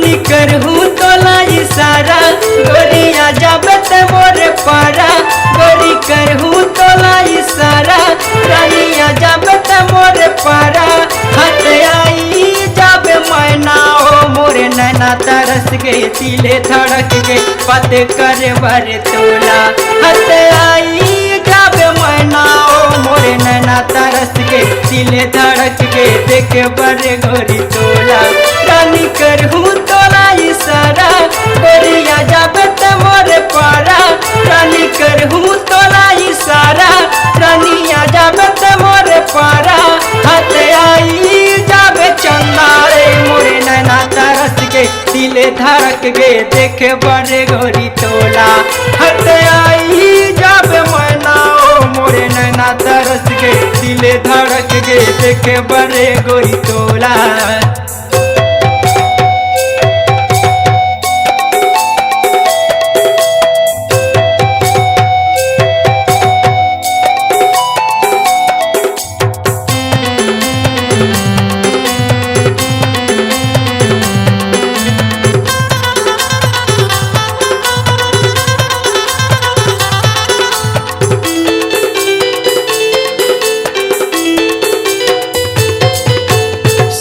रानी करहूँ तोला इशारा गोरिया जाबत मोर पारा गोरी करहूँ तोला इशारा रानिया जाबत मोर पारा हाथ आई जाबे मैना ओ मोरे नैना तरस के दिले धड़क के पत कर बर तोला हाथ आई जाबे मैना ओ मोरे नैना तरस के दिले धड़क के देख बड़े गोरी तोला रानी करहूँ तोला इशारा गोरिया जाबत मोर पारा रानी करहूँ तोला इशारा रानिया जाबत मोर पारा हाथ आई जाबे चंदा रे मोरे नैना तरस के दिले धड़क के देखे बड़े गोरी तोला हाथ आई जाबे मैना ओ मोरे नैना तरस के दिले धड़क के देखे बड़े गोरी तोला।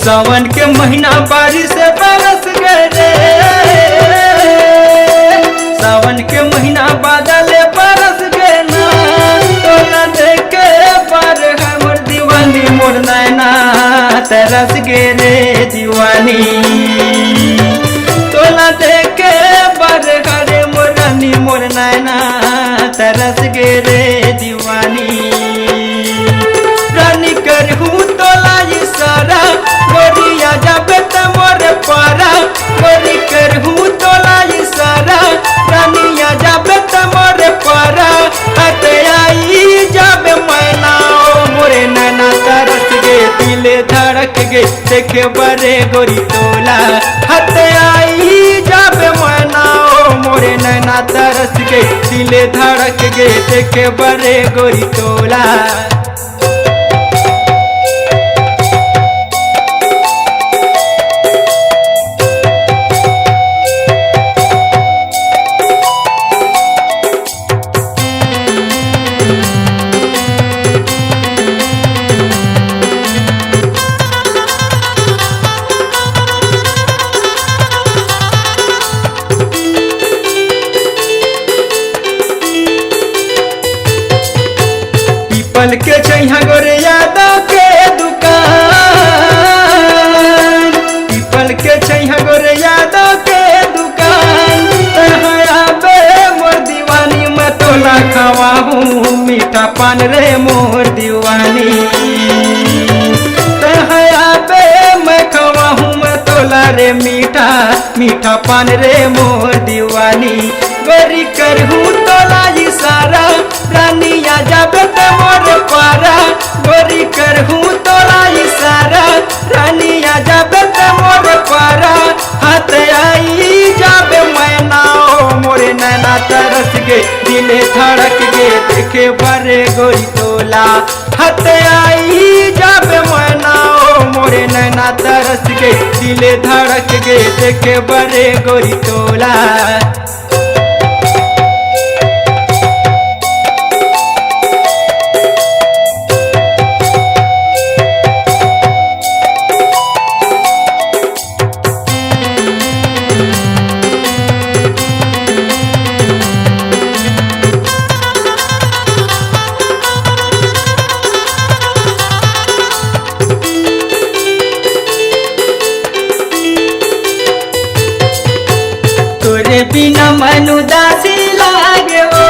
सावन के महीना बारिश से बरस गए रे सावन के महीना बादल बरस गए ना तोला देखे पर हमर दीवानी मोर नैना तरस गे रे दीवानी तोला देखे पर हरे मोर रानी मोर नैना तरस गे रे दीवानी रानी करहूँ तोला इशारा गोरिया जाबत मोर पारा गोरी करहूँ तोला इशारा रानिया जाबत मोर पारा हाथ आई जाबे मैना ओ मोरे नैना तरस गे दिले धड़क गे देखे बड़े गोरी तोला हाथ आई जाबे मैना ओ मोरे नैना तरस गे दिले धड़क गे देखे बड़े गोरी तोला। पल के छैहा गोरे यादव के दुकान पीपल के छैहा गोरे यादव के दुकान आबे मोर दीवानी मैं तोला खवाहूँ मीठा पान रे मोर दीवानी आबे मैं खवाहूँ मैं तोला रे मीठा मीठा पान रे मोर दीवानी गोरी करहूँ तोला इशारा रानिया जाबत मोर पारा गोरी करहूँ तोला इशारा रानिया जाबत मोर पारा हाथ आई जाबे मैना ओ मोरे नैना तरस गे दिले धड़क गे देखे बड़े गोरी तोला हाथ आई जाबे मैना ओ मोरे नैना तरस गे दिले धड़क गे देखे बड़े गोरी तोला। तोरे बिना मन उदासी लागे ओ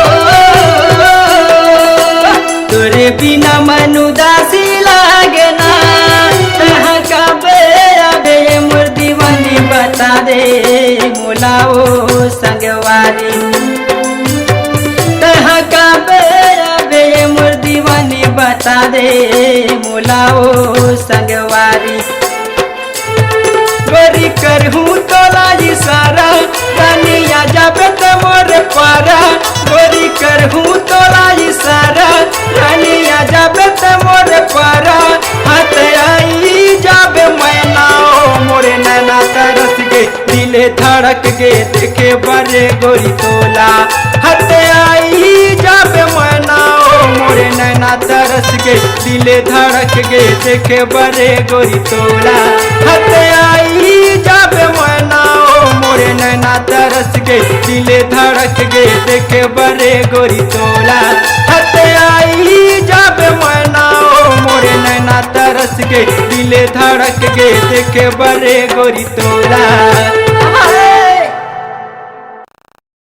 तोरे बिना मन उदासी लागे ना तहाँ का बे मोर दीवानी बता दे मोला ओ संगवारी तहाँ का बे मोर दीवानी बता दे मोला ओ संगवारी गोरी करहूँ तोला इशारा रानिया जाबत मोर पारा गोरी करहूँ तोला इशारा रानिया जाबत मोर पारा हाथ आई जाबे मैना ओ मोरे नैना तरस गे दिल दिले धड़क गे देखे बरे गोरी तोला हट आई जब मैना ओ मोरे नैना तरस गे दिले धड़क गे देखे बरे गोरी तोला हट आई जब मैना ओ मोरे नैना तरस गे दिले धड़क गे देखे बरे गोरी तोला हट आई जब मैना ओ मोरे नैना तरस गे दिले धड़क गे देखे बरे गोरी तोला।